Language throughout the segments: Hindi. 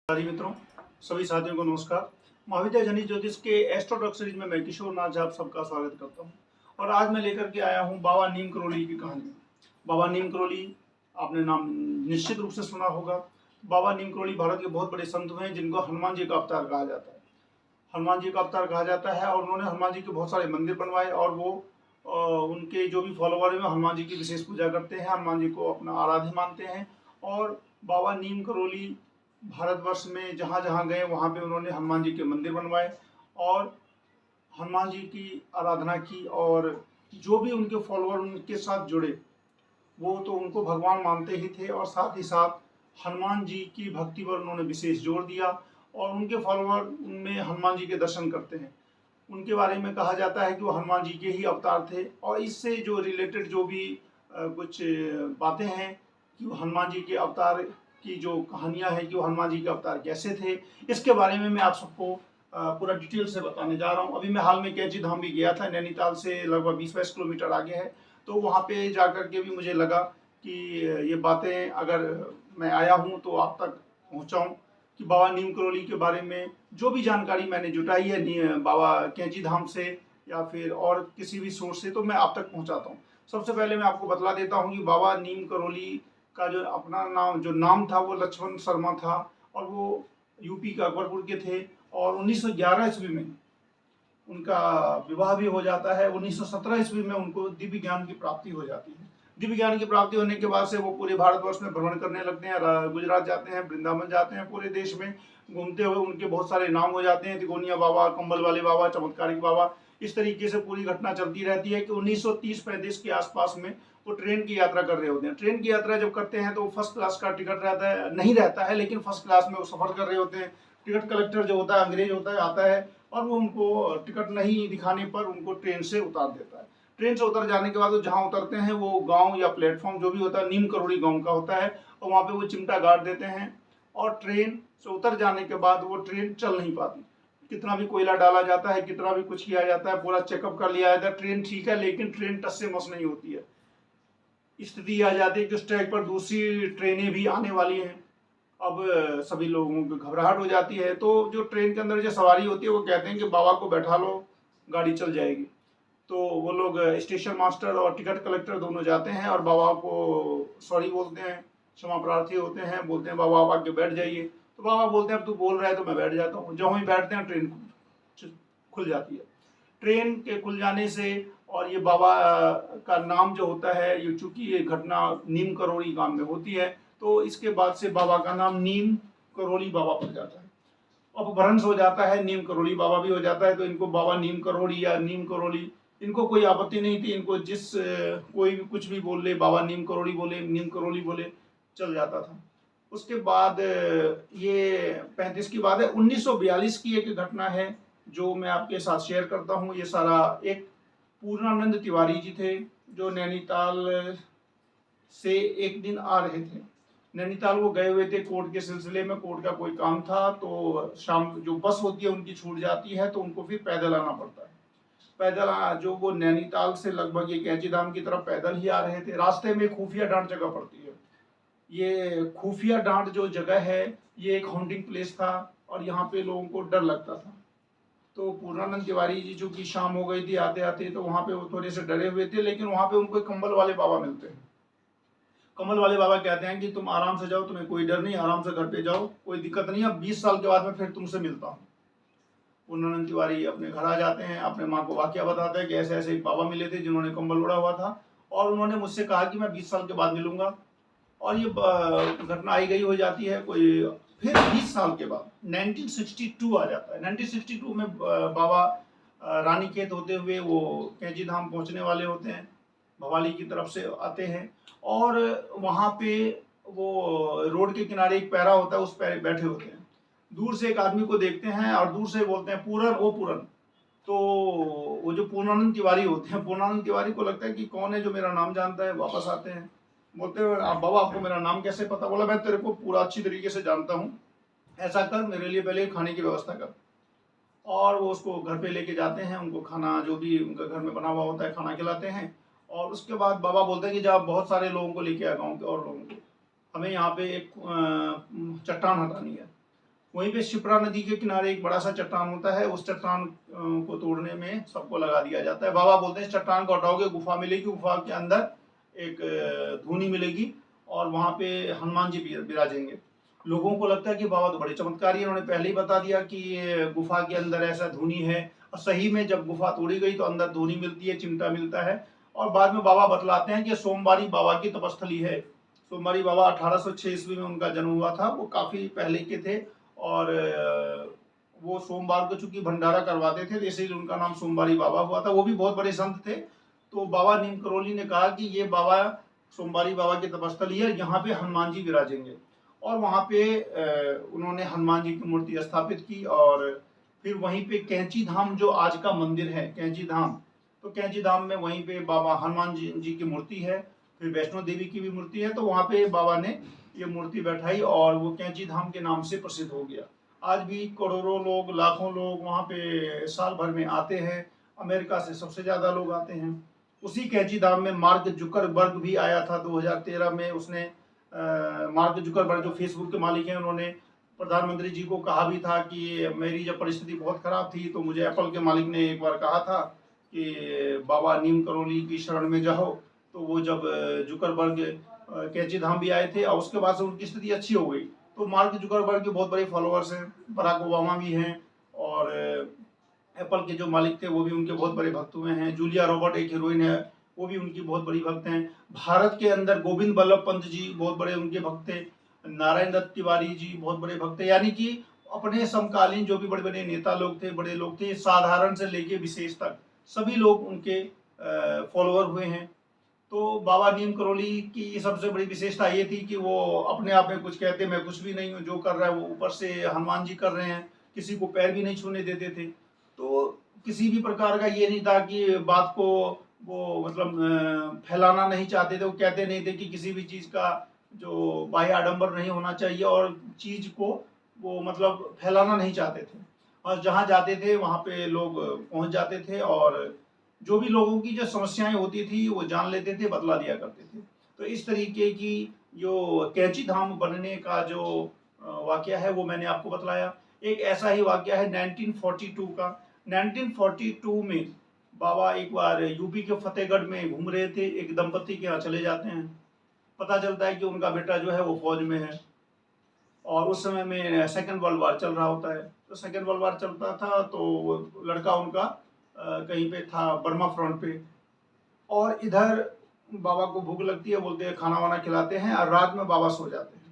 साथी मित्रों, सभी साथियों को नमस्कार। महाविद्या जनित ज्योतिष के एस्ट्रोटॉक सीरीज में मैं किशोर नाथ आप सबका स्वागत करता हूं। और आज मैं लेकर के आया हूं बाबा नीम करोली की कहानी। बाबा नीम करोली आपने नाम निश्चित रूप से सुना होगा। बाबा नीम करोली भारत के बहुत बड़े संत हैं जिनको हनुमान जी का अवतार कहा जाता है। हनुमान जी का अवतार कहा जाता है और उन्होंने हनुमान जी के बहुत सारे मंदिर बनवाए और वो उनके जो भी फॉलोवर हैं हनुमान जी की विशेष पूजा करते हैं, हनुमान जी को अपना आराध्य मानते हैं। और बाबा नीम करोली भारतवर्ष में जहाँ जहाँ गए वहाँ पे उन्होंने हनुमान जी के मंदिर बनवाए और हनुमान जी की आराधना की। और जो भी उनके फॉलोअर उनके साथ जुड़े वो तो उनको भगवान मानते ही थे और साथ ही साथ हनुमान जी की भक्ति पर उन्होंने विशेष जोर दिया और उनके फॉलोअर उनमें हनुमान जी के दर्शन करते हैं। उनके बारे में कहा जाता है कि वो हनुमान जी के ही अवतार थे। और इससे जो रिलेटेड जो भी कुछ बातें हैं कि वो हनुमान जी के अवतार की जो कहानियां हैं कि वो हनुमान जी के अवतार कैसे थे, इसके बारे में मैं आप सबको पूरा डिटेल से बताने जा रहा हूँ। अभी मैं हाल में कैंची धाम भी गया था, नैनीताल से लगभग 20-22 किलोमीटर आगे है। तो वहाँ पे जाकर के भी मुझे लगा कि ये बातें अगर मैं आया हूँ तो आप तक पहुँचाऊँ कि बाबा नीम करोली के बारे में जो भी जानकारी मैंने जुटाई है बाबा कैंची धाम से या फिर और किसी भी सोर्स से, तो मैं आप तक पहुँचाता हूँ। सबसे पहले मैं आपको बतला देता हूँ कि बाबा नीम करोली का जो अपना नाम था वो लक्ष्मण शर्मा था और वो यूपी के अकबरपुर के थे। और 1911 ईस्वी में उनका विवाह भी हो जाता है। 1917 ईस्वी में उनको दिव्य ज्ञान की प्राप्ति हो जाती है। दिव्य ज्ञान की प्राप्ति होने के बाद से वो पूरे भारतवर्ष में भ्रमण करने लगते हैं, गुजरात जाते हैं, वृंदावन जाते हैं, पूरे देश में घूमते हुए उनके बहुत सारे नाम हो जाते हैं, तिकोनिया बाबा, कंबल वाले बाबा, चमत्कारिक बाबा। इस तरीके से पूरी घटना चलती रहती है कि 1930-35 के आसपास में वो ट्रेन की यात्रा कर रहे होते हैं। ट्रेन की यात्रा जब करते हैं तो फर्स्ट क्लास का टिकट रहता है, नहीं रहता है, लेकिन फर्स्ट क्लास में वो सफर कर रहे होते हैं। टिकट कलेक्टर जो होता है अंग्रेज होता है, आता है और वो उनको टिकट नहीं दिखाने पर उनको ट्रेन से उतार देता है। ट्रेन से उतर जाने के बाद वो जहाँ उतरते हैं वो गांव या प्लेटफॉर्म जो भी होता है नीम करोड़ी गांव का होता है और वहाँ पे वो चिमटा गाड़ देते हैं। और ट्रेन से उतर जाने के बाद वो ट्रेन चल नहीं पाती। कितना भी कोयला डाला जाता है, कितना भी कुछ किया जाता है, पूरा चेकअप कर लिया जाता है, ट्रेन ठीक है, लेकिन ट्रेन टस से मस नहीं होती है। स्थिति आ जाती है कि उस ट्रैक पर दूसरी ट्रेनें भी आने वाली हैं। अब सभी लोगों को घबराहट हो जाती है। तो जो ट्रेन के अंदर जो सवारी होती है वो कहते हैं कि बाबा को बैठा लो, गाड़ी चल जाएगी। तो वो लोग स्टेशन मास्टर और टिकट कलेक्टर दोनों जाते हैं और बाबा को सॉरी बोलते हैं, क्षमा प्रार्थी होते हैं, बोलते हैं बाबा आप आके बैठ जाइए। तो बाबा बोलते हैं अब तू बोल रहा है तो मैं बैठ जाता हूँ। जब हम बैठते हैं ट्रेन खुल जाती है। ट्रेन के खुल जाने से और ये बाबा का नाम जो होता है, ये चूंकि ये घटना नीम करोड़ी गांव में होती है तो इसके बाद से बाबा का नाम नीम करोली बाबा पड़ जाता है। अपभ्रंश हो जाता है, नीम करोली बाबा भी हो जाता है। तो इनको बाबा नीम करोड़ी या नीम करोली, इनको कोई आपत्ति नहीं थी। इनको जिस कोई भी कुछ भी बोल ले, बाबा नीम करोड़ी बोले, नीम करोली बोले, चल जाता था। उसके बाद ये 35 की बात है। 1942 की एक घटना है जो मैं आपके साथ शेयर करता हूँ। ये सारा एक पूर्णानंद तिवारी जी थे जो नैनीताल से एक दिन आ रहे थे। नैनीताल वो गए हुए थे कोर्ट के सिलसिले में, कोर्ट का कोई काम था। तो शाम जो बस होती है उनकी छूट जाती है तो उनको फिर पैदल आना पड़ता है। पैदल जो वो नैनीताल से लगभग ये कैंची धाम की तरफ पैदल ही आ रहे थे। रास्ते में खुफिया डांट जगह पड़ती है। ये खुफिया डांट जो जगह है ये एक हॉन्टिंग प्लेस था और यहाँ पे लोगों को डर लगता था। तो पूर्णानंद तिवारी जी चूंकि शाम हो गई थी आते आते, तो वहाँ पे वो थोड़े से डरे हुए थे। लेकिन वहाँ पे उनको कंबल वाले बाबा मिलते हैं। कमल वाले बाबा कहते हैं कि तुम आराम से जाओ, तुम्हें कोई डर नहीं, आराम से घर पे जाओ, कोई दिक्कत नहीं है, 20 साल के बाद में फिर तुमसे मिलता हूँ। पूर्णानंद तिवारी अपने घर आ जाते हैं, अपने माँ को वाकया बताते हैं कि ऐसे ऐसे एक बाबा मिले थे जिन्होंने कंबल ओढ़ा हुआ था और उन्होंने मुझसे कहा कि मैं 20 साल के बाद मिलूंगा। और ये घटना आई गई हो जाती है। कोई फिर 20 साल के बाद 1962 आ जाता है। 1962 में बाबा रानीखेत होते हुए वो कैंची धाम पहुंचने वाले होते हैं, भवाली की तरफ से आते हैं। और वहाँ पे वो रोड के किनारे एक पैरा होता है, उस पैरे बैठे होते हैं। दूर से एक आदमी को देखते हैं और दूर से बोलते हैं पूरन ओ पूरन। तो वो जो पूर्णानंद तिवारी होते हैं, पूर्णानंद तिवारी को लगता है कि कौन है जो मेरा नाम जानता है। वापस आते हैं, बोलते हैं आप बाबा आपको मेरा नाम कैसे पता? बोला मैं तेरे को पूरा अच्छी तरीके से जानता हूँ, ऐसा कर मेरे लिए पहले खाने की व्यवस्था कर। और वो उसको घर पे लेके जाते हैं, उनको खाना जो भी उनका घर में बना हुआ होता है खाना खिलाते हैं। और उसके बाद बाबा बोलते हैं कि जब बहुत सारे लोगों को लेके आ गाँव के और लोगों को, हमें यहाँ पे एक चट्टान हटानी है। वहीं पे शिप्रा नदी के किनारे एक बड़ा सा चट्टान होता है, उस चट्टान को तोड़ने में सबको लगा दिया जाता है। बाबा बोलते हैं इस चट्टान को हटाओगे गुफा मिलेगी, गुफा के अंदर एक धूनी मिलेगी और वहां पे हनुमान जी विराजेंगे। लोगों को लगता है कि बाबा तो बड़े चमत्कारी है, उन्होंने पहले ही बता दिया कि गुफा के अंदर ऐसा धूनी है। और सही में जब गुफा तोड़ी गई तो अंदर धूनी मिलती है, चिमटा मिलता है। और बाद में बाबा बतलाते हैं कि सोमवारी बाबा की तपस्थली है। सोमवारी बाबा 1806 ईस्वी में उनका जन्म हुआ था, वो काफी पहले के थे। और वो सोमवार को चूंकि भंडारा करवाते थे, इसलिए उनका नाम सोमवारी बाबा हुआ था। वो भी बहुत बड़े संत थे। तो बाबा नीम करोली ने कहा कि ये बाबा सोमवारी बाबा की तपस्थली है, यहाँ पे हनुमान जी विराजेंगे। और वहाँ पे उन्होंने हनुमान जी की मूर्ति स्थापित की। और फिर वहीं पे कैंची धाम जो आज का मंदिर है, कैंची धाम, तो कैंची धाम में वहीं पे बाबा हनुमान जी की मूर्ति है। फिर वैष्णो देवी की भी मूर्ति है, तो वहाँ पे बाबा ने ये मूर्ति बैठाई और वो कैंची धाम के नाम से प्रसिद्ध हो गया। आज भी करोड़ों लोग, लाखों लोग वहाँ पे साल भर में आते हैं। अमेरिका से सबसे ज्यादा लोग आते हैं। उसी कैंची धाम में मार्क जुकरबर्ग भी आया था 2013 में। उसने मार्क जुकरबर्ग जो फेसबुक के मालिक हैं, उन्होंने प्रधानमंत्री जी को कहा भी था कि मेरी जब परिस्थिति बहुत खराब थी तो मुझे एप्पल के मालिक ने एक बार कहा था कि बाबा नीम करोली की शरण में जाओ। तो वो जब जुकरबर्ग कैंची धाम भी आए थे और उसके बाद से उनकी स्थिति अच्छी हो गई। तो मार्क जुकरबर्ग के बहुत बड़े फॉलोअर्स हैं, बराक ओबामा भी हैं। और एप्पल के जो मालिक थे वो भी उनके बहुत बड़े भक्त हुए हैं। जूलिया रॉबर्ट एक हीरोइन है, वो भी उनकी बहुत बड़ी भक्त हैं। भारत के अंदर गोविंद बल्लभ पंत जी बहुत बड़े उनके भक्त थे। नारायण दत्त तिवारी जी बहुत बड़े भक्त थे। यानी कि अपने समकालीन जो भी बड़े बड़े नेता लोग थे, बड़े लोग थे, साधारण से लेके विशेष तक सभी लोग उनके फॉलोअर हुए हैं। तो बाबा नीम करोली की सबसे बड़ी विशेषता ये थी कि वो अपने आप में कुछ कहते मैं कुछ भी नहीं हूँ, जो कर रहा है वो ऊपर से हनुमान जी कर रहे हैं। किसी को पैर भी नहीं छूने देते थे। तो किसी भी प्रकार का ये नहीं था कि बात को वो मतलब फैलाना नहीं चाहते थे। वो कहते नहीं थे कि किसी भी चीज का जो बाह्य आडंबर नहीं होना चाहिए और चीज को वो मतलब फैलाना नहीं चाहते थे। और जहाँ जाते थे वहाँ पे लोग पहुँच जाते थे और जो भी लोगों की जो समस्याएं होती थी वो जान लेते थे, बतला दिया करते थे। तो इस तरीके की जो कैंची धाम बनने का जो वाकया है वो मैंने आपको बतलाया। एक ऐसा ही वाकया है 1942 का। 1942 में बाबा एक बार यूपी के फतेहगढ़ में घूम रहे थे, एक दंपति के यहाँ चले जाते हैं। पता चलता है कि उनका बेटा जो है वो फौज में है। और उस समय में सेकेंड वर्ल्ड वार चल रहा होता है। तो सेकेंड वर्ल्ड वार चलता था तो लड़का उनका कहीं पे था बर्मा फ्रंट पे। और इधर बाबा को भूख लगती है, बोलते हैं खाना वाना खिलाते हैं और रात में बाबा सो जाते हैं।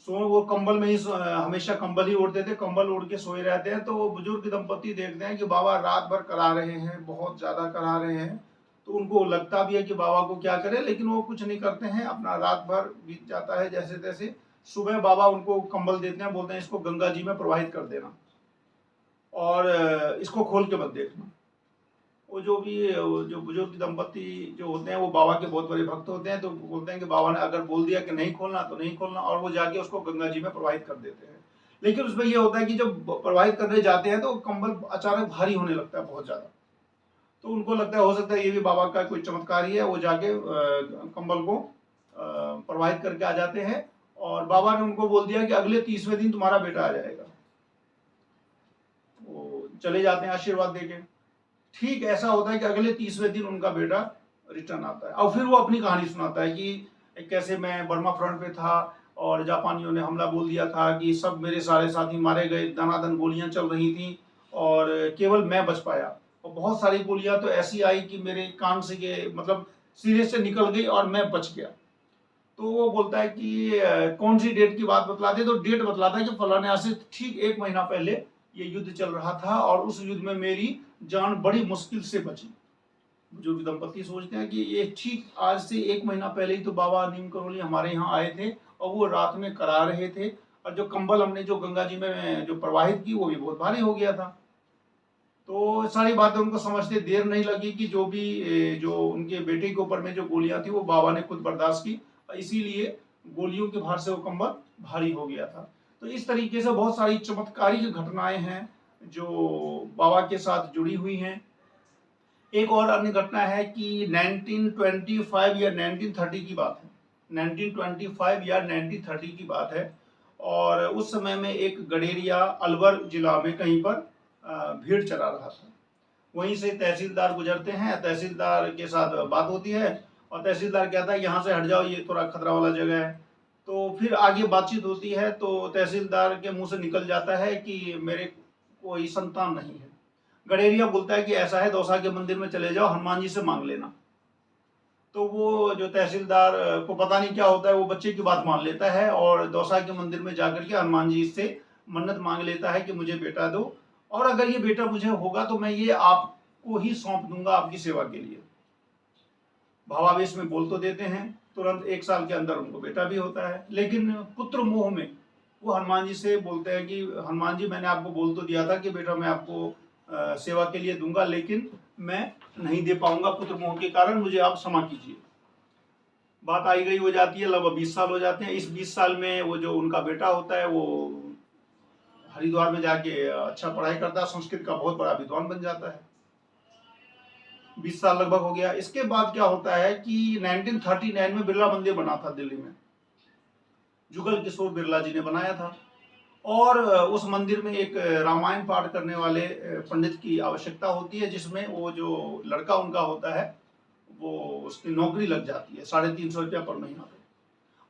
वो कंबल में ही हमेशा कंबल ही ओढ़ते थे, कंबल ओढ़ के सोए रहते हैं। तो वो बुजुर्ग दंपति देखते हैं कि बाबा रात भर करा रहे हैं, बहुत ज्यादा करा रहे हैं। तो उनको लगता भी है कि बाबा को क्या करें, लेकिन वो कुछ नहीं करते हैं, अपना रात भर बीत जाता है जैसे तैसे। सुबह बाबा उनको कंबल देते हैं, बोलते हैं इसको गंगा जी में प्रवाहित कर देना और इसको खोल के मत देखना। वो जो बुजुर्ग दंपति जो होते हैं वो बाबा के बहुत बड़े भक्त होते हैं। तो बोलते हैं कि बाबा ने अगर बोल दिया कि नहीं खोलना तो नहीं खोलना, और वो जाके उसको गंगा जी में प्रवाहित कर देते हैं। लेकिन उसमें ये होता है कि जब प्रवाहित करने जाते हैं तो कंबल अचानक भारी होने लगता है बहुत ज्यादा। तो उनको लगता है हो सकता है ये भी बाबा का कोई चमत्कार ही है। वो जाके कंबल को प्रवाहित करके आ जाते हैं और बाबा ने उनको बोल दिया कि अगले 30वें दिन तुम्हारा बेटा आ जाएगा। वो चले जाते हैं आशीर्वाद देके। ठीक ऐसा होता है कि अगले 30वें दिन उनका बेटा रिटर्न आता है और फिर वो अपनी कहानी सुनाता है कि कैसे मैं बर्मा फ्रंट पे था और जापानियों ने हमला बोल दिया था कि सब मेरे सारे साथी मारे गए, दनादन गोलियां चल रही थी और केवल मैं बच पाया। और बहुत सारी गोलियां तो ऐसी आई कि मेरे कान से के मतलब सिरे से निकल गई और मैं बच गया। तो वो बोलता है कि कौन सी डेट की बात बतलाते, तो डेट बतलाता है कि फलाने से ठीक 1 महीना पहले ये युद्ध चल रहा था और उस युद्ध में मेरी जान बड़ी मुश्किल से बची। जो दंपति सोचते हैं कि ये ठीक आज से 1 महीना पहले ही तो बाबा नीम करोली हमारे यहाँ आए थे और वो रात में करा रहे थे। और जो कंबल हमने जो गंगा जी में जो प्रवाहित की वो भी बहुत भारी हो गया था। तो सारी बातें उनको समझते देर नहीं लगी कि जो उनके बेटे के ऊपर में जो गोलियां थी वो बाबा ने खुद बर्दाश्त की, इसीलिए गोलियों के भार से वो कंबल भारी हो गया था। तो इस तरीके से बहुत सारी चमत्कारिक घटनाएं हैं जो बाबा के साथ जुड़ी हुई हैं। एक और अन्य घटना है कि 1925 या 1930 की बात है। 1925 या 1930 की बात है और उस समय में एक गडेरिया अलवर जिला में कहीं पर भेड़ चरा रहा था। वहीं से तहसीलदार गुजरते हैं, तहसीलदार के साथ बात होती है और तहसीलदार कहता है यहाँ से हट जाओ, ये थोड़ा खतरा वाला जगह है। तो फिर आगे बातचीत होती है तो तहसीलदार के मुंह से निकल जाता है कि मेरे कोई संतान नहीं है। गडेरिया बोलता है कि ऐसा है, दौसा के मंदिर में चले जाओ, हनुमान जी से मांग लेना। तो वो जो तहसीलदार को पता नहीं क्या होता है, वो बच्चे की बात मान लेता है और दौसा के मंदिर में जाकर के हनुमान जी से मन्नत मांग लेता है कि मुझे बेटा दो, और अगर ये बेटा मुझे होगा तो मैं ये आपको ही सौंप दूंगा आपकी सेवा के लिए। भावावेश में बोल तो देते हैं, तुरंत 1 साल के अंदर उनको बेटा भी होता है। लेकिन पुत्र मोह में वो हनुमान जी से बोलते हैं कि हनुमान जी, मैंने आपको बोल तो दिया था कि बेटा मैं आपको सेवा के लिए दूंगा, लेकिन मैं नहीं दे पाऊंगा पुत्र मोह के कारण, मुझे आप क्षमा कीजिए। बात आई गई हो जाती है, लगभग 20 साल हो जाते हैं। इस 20 साल में वो जो उनका बेटा होता है वो हरिद्वार में जाके अच्छा पढ़ाई करता है, संस्कृत का बहुत बड़ा विद्वान बन जाता है। 20 साल लगभग हो गया। इसके बाद क्या होता है कि 1939 में बिरला मंदिर बना था दिल्ली में, जुगल किशोर बिरला जी ने बनाया था। और उस मंदिर में एक रामायण पाठ करने वाले पंडित की आवश्यकता होती है, जिसमें वो जो लड़का उनका होता है वो उसकी नौकरी लग जाती है 350 रुपया पर महीना पे।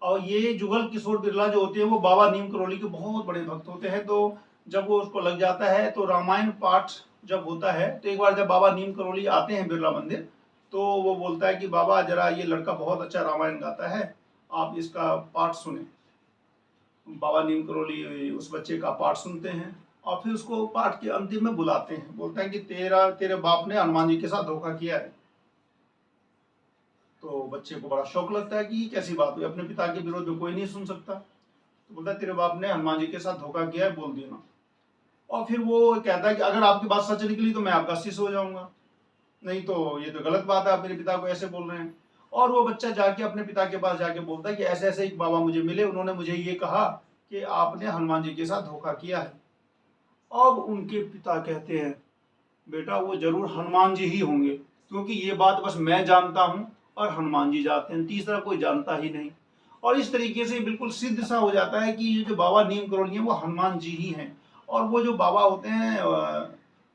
और ये जुगल किशोर बिरला जो होते हैं वो बाबा नीम करोली के बहुत बड़े भक्त होते हैं। तो जब वो उसको लग जाता है तो रामायण पाठ जब होता है तो एक बार जब बाबा नीम करोली आते हैं बिरला मंदिर, तो वो बोलता है कि बाबा जरा ये लड़का बहुत अच्छा रामायण गाता है, आप इसका पाठ सुने। बाबा नीम करोली उस बच्चे का पाठ सुनते हैं और फिर उसको पाठ के अंतिम में बुलाते हैं, बोलते हैं कि तेरे बाप ने हनुमान जी के साथ धोखा किया है। तो बच्चे को बड़ा शौक लगता है कि ये कैसी बात हुई, अपने पिता के विरोध में कोई नहीं सुन सकता। तो बोलता है तेरे बाप ने हनुमान जी के साथ धोखा किया है, बोल देना। और फिर वो कहता है कि अगर आपकी बात सच निकली तो मैं आपका शिष्य हो जाऊंगा, नहीं तो ये तो गलत बात है, आप मेरे पिता को ऐसे बोल रहे हैं। और वो बच्चा जाके अपने पिता के पास जाके बोलता है कि ऐसे ऐसे एक बाबा मुझे मिले, उन्होंने मुझे ये कहा कि आपने हनुमान जी के साथ धोखा किया है। अब उनके पिता कहते हैं बेटा वो जरूर हनुमान जी ही होंगे, क्योंकि ये बात बस मैं जानता हूं और हनुमान जी जानते हैं, तीसरा कोई जानता ही नहीं। और इस तरीके से बिल्कुल सिद्ध सा हो जाता है कि ये जो बाबा नीम करोली है वो हनुमान जी ही हैं। और वो जो बाबा होते हैं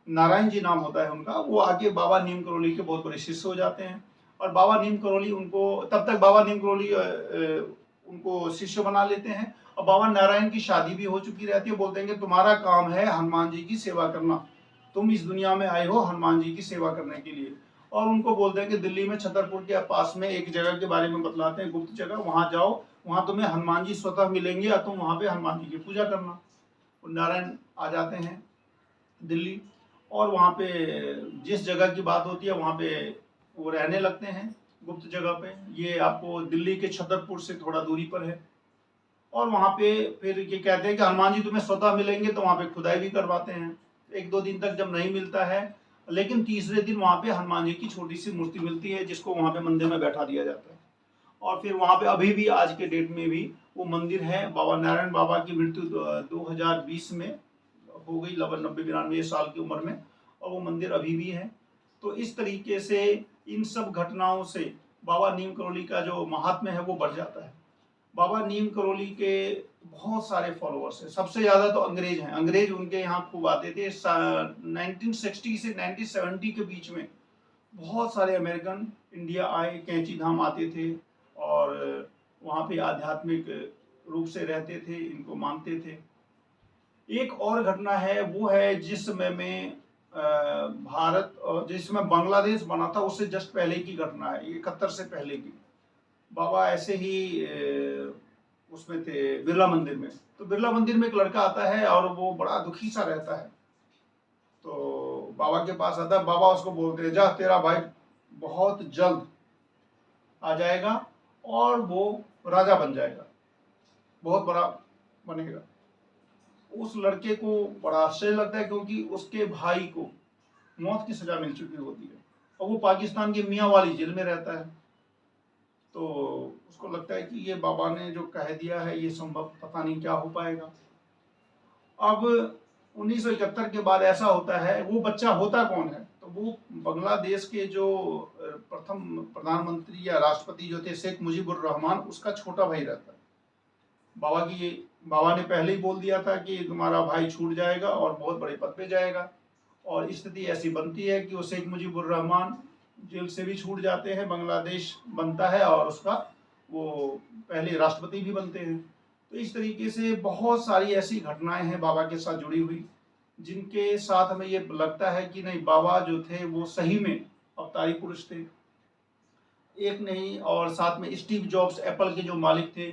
नारायण जी नाम होता है उनका, वो आगे बाबा नीम करोली के बहुत बड़े शिष्य हो जाते हैं। और बाबा नीम करोली उनको तब तक बाबा नीम करोली उनको शिष्य बना लेते हैं। और बाबा नारायण की शादी भी हो चुकी रहती है। बोलते हैं कि तुम्हारा काम है हनुमान जी की सेवा करना, तुम इस दुनिया में आए हो हनुमान जी की सेवा करने के लिए। और उनको बोलते हैं कि दिल्ली में छतरपुर के पास में एक जगह के बारे में बतलाते हैं, गुप्त जगह, वहां जाओ, वहां तुम्हें हनुमान जी स्वतः मिलेंगे और तुम वहां पे हनुमान जी की पूजा करना। नारायण आ जाते हैं दिल्ली और वहाँ पे जिस जगह की बात होती है वहाँ पे वो रहने लगते हैं गुप्त जगह पे। ये आपको दिल्ली के छतरपुर से थोड़ा दूरी पर है। और वहाँ पे फिर ये कहते हैं कि हनुमान जी तुम्हें स्वतः मिलेंगे, तो वहाँ पे खुदाई भी करवाते हैं। 1-2 दिन तक जब नहीं मिलता है, लेकिन तीसरे दिन वहाँ पे हनुमान जी की छोटी सी मूर्ति मिलती है, जिसको वहाँ पे मंदिर में बैठा दिया जाता है। और फिर वहाँ पे अभी भी आज के डेट में भी वो मंदिर है। बाबा नारायण बाबा की मृत्यु 2020 में हो गई, लगभग 90-92 साल की उम्र में, और वो मंदिर अभी भी है। तो इस तरीके से इन सब घटनाओं से बाबा नीम करोली का जो महात्म्य है वो बढ़ जाता है। बाबा नीम करोली के बहुत सारे फॉलोअर्स हैं, सबसे ज्यादा तो अंग्रेज हैं। अंग्रेज उनके यहाँ खूब आते थे। 1960 से 1970 के बीच में बहुत सारे अमेरिकन इंडिया आए, कैंची धाम आते थे और वहाँ पे आध्यात्मिक रूप से रहते थे, इनको मानते थे। एक और घटना है, वो है जिस समय में भारत और जिसमें बांग्लादेश बना था उससे जस्ट पहले की घटना है, 71 से पहले की। बाबा ऐसे ही उसमें थे बिरला मंदिर में। तो बिरला मंदिर में एक लड़का आता है और वो बड़ा दुखी सा रहता है। तो बाबा के पास आता है, बाबा उसको बोलते हैं जा तेरा भाई बहुत जल्द आ जाएगा और वो राजा बन जाएगा, बहुत बड़ा बनेगा। उस लड़के को बड़ा आश्चर्य लगता है, क्योंकि उसके भाई को मौत की सजा मिल चुकी होती है और वो पाकिस्तान की मियाँ वाली जेल में रहता है। तो उसको लगता है कि ये बाबा ने जो कह दिया है ये संभव पता नहीं क्या हो पाएगा। अब 1971 के बाद ऐसा होता है, वो बच्चा होता कौन है, तो वो बांग्लादेश के जो प्रथम प्रधानमंत्री या राष्ट्रपति जो थे शेख मुजीबुर रहमान, उसका छोटा भाई रहता है। बाबा की ये बाबा ने पहले ही बोल दिया था कि तुम्हारा भाई छूट जाएगा और बहुत बड़े पद पे जाएगा, और स्थिति ऐसी बनती है कि वो शेख मुजीबुर रहमान जेल से भी छूट जाते हैं, बांग्लादेश बनता है और उसका वो पहले राष्ट्रपति भी बनते हैं। तो इस तरीके से बहुत सारी ऐसी घटनाएं हैं बाबा के साथ जुड़ी हुई, जिनके साथ हमें ये लगता है कि नहीं, बाबा जो थे वो सही में अवतारी पुरुष थे। एक नहीं, और साथ में स्टीव जॉब्स एप्पल के जो मालिक थे,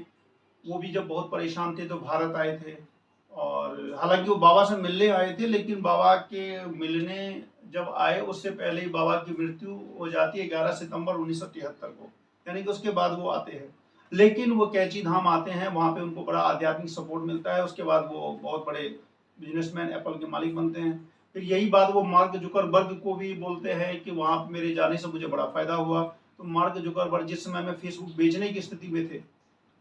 वो भी जब बहुत परेशान थे तो भारत आए थे, और हालांकि वो बाबा से मिलने आए थे, लेकिन बाबा के मिलने जब आए उससे पहले ही बाबा की मृत्यु हो जाती है 11 सितंबर 1973 को, यानी कि उसके बाद वो आते हैं। लेकिन वो कैंची धाम आते हैं, वहाँ पे उनको बड़ा आध्यात्मिक सपोर्ट मिलता है। उसके बाद वो बहुत बड़े बिजनेसमैन एप्पल के मालिक बनते हैं। फिर यही बात वो मार्क जुकरबर्ग को भी बोलते हैं कि वहाँ पे मेरे जाने से मुझे बड़ा फायदा हुआ। तो मार्क जुकरबर्ग जिस समय में फेसबुक बेचने की स्थिति में थे,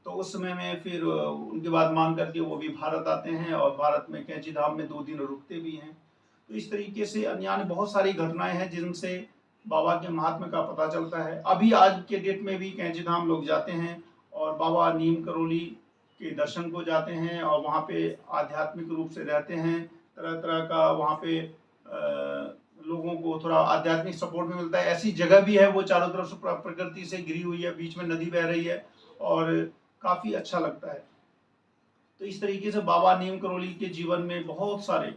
तो उस समय में फिर उनकी बात मान करके वो भी भारत आते हैं, और भारत में कैंची धाम में 2 दिन रुकते भी हैं। तो इस तरीके से अन्य बहुत सारी घटनाएं हैं जिनसे बाबा के महात्म्य का पता चलता है। अभी आज के डेट में भी कैंची धाम लोग जाते हैं और बाबा नीम करोली के दर्शन को जाते हैं, और वहाँ पे आध्यात्मिक रूप से रहते हैं। तरह तरह का वहाँ पे लोगों को थोड़ा आध्यात्मिक सपोर्ट भी मिलता है। ऐसी जगह भी है, वो चारों तरफ से प्रकृति से घिरी हुई है, बीच में नदी बह रही है, और काफ़ी अच्छा लगता है। तो इस तरीके से बाबा नीम करोली के जीवन में बहुत सारे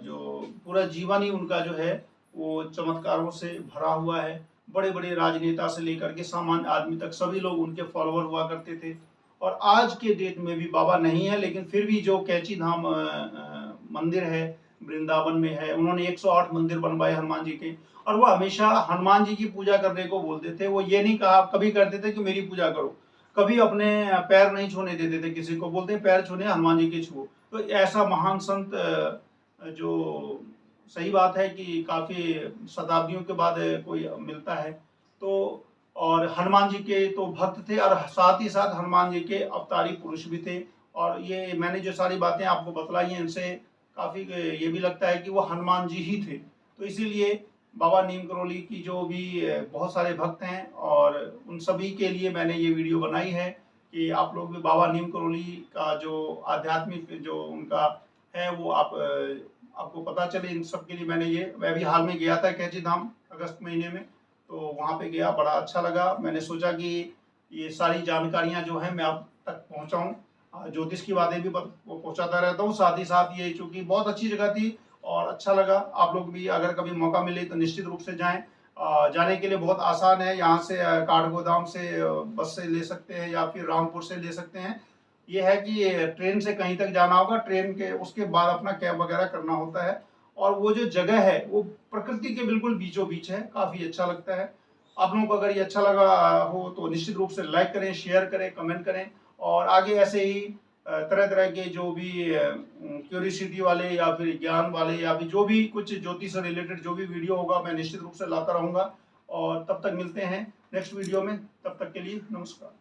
जो पूरा जीवन ही उनका जो है वो चमत्कारों से भरा हुआ है। बड़े बड़े राजनेता से लेकर के सामान्य आदमी तक सभी लोग उनके फॉलोअर हुआ करते थे। और आज के डेट में भी बाबा नहीं है, लेकिन फिर भी जो कैंची धाम मंदिर है वृंदावन में है, उन्होंने 108 मंदिर बनवाए हनुमान जी के, और वो हमेशा हनुमान जी की पूजा करने को बोलते थे। वो ये नहीं कहा कभी करते थे कि मेरी पूजा करो, कभी अपने पैर नहीं छूने देते थे किसी को, बोलते पैर छूने हनुमान जी के छुओ। तो ऐसा महान संत जो सही बात है कि काफ़ी शताब्दियों के बाद कोई मिलता है। तो और हनुमान जी के तो भक्त थे, और साथ ही साथ हनुमान जी के अवतारी पुरुष भी थे। और ये मैंने जो सारी बातें आपको बतलाई हैं, इनसे काफ़ी ये भी लगता है कि वो हनुमान जी ही थे। तो इसीलिए बाबा नीम करोली की जो भी बहुत सारे भक्त हैं, और उन सभी के लिए मैंने ये वीडियो बनाई है कि आप लोग भी बाबा नीम करोली का जो आध्यात्मिक जो उनका है वो आपको पता चले। इन सब के लिए मैं भी हाल में गया था कैंची धाम अगस्त महीने में, तो वहाँ पे गया, बड़ा अच्छा लगा। मैंने सोचा कि ये सारी जानकारियाँ जो हैं मैं आप तक पहुँचाऊँ। ज्योतिष की बातें भी पहुँचाता रहता हूँ, साथ ही साथ ये चूँकि बहुत अच्छी जगह थी और अच्छा लगा। आप लोग भी अगर कभी मौका मिले तो निश्चित रूप से जाएँ। जाने के लिए बहुत आसान है, यहाँ से काठगोदाम से बस से ले सकते हैं, या फिर रामपुर से ले सकते हैं। ये है कि ट्रेन से कहीं तक जाना होगा, ट्रेन के उसके बाद अपना कैब वगैरह करना होता है। और वो जो जगह है वो प्रकृति के बिल्कुल बीचों बीच है, काफ़ी अच्छा लगता है। आप लोगों को अगर ये अच्छा लगा हो तो निश्चित रूप से लाइक करें, शेयर करें, कमेंट करें, और आगे ऐसे ही तरह तरह के जो भी क्यूरियोसिटी वाले या फिर ज्ञान वाले या फिर जो भी कुछ ज्योतिष से रिलेटेड जो भी वीडियो होगा मैं निश्चित रूप से लाता रहूँगा। और तब तक मिलते हैं नेक्स्ट वीडियो में, तब तक के लिए नमस्कार।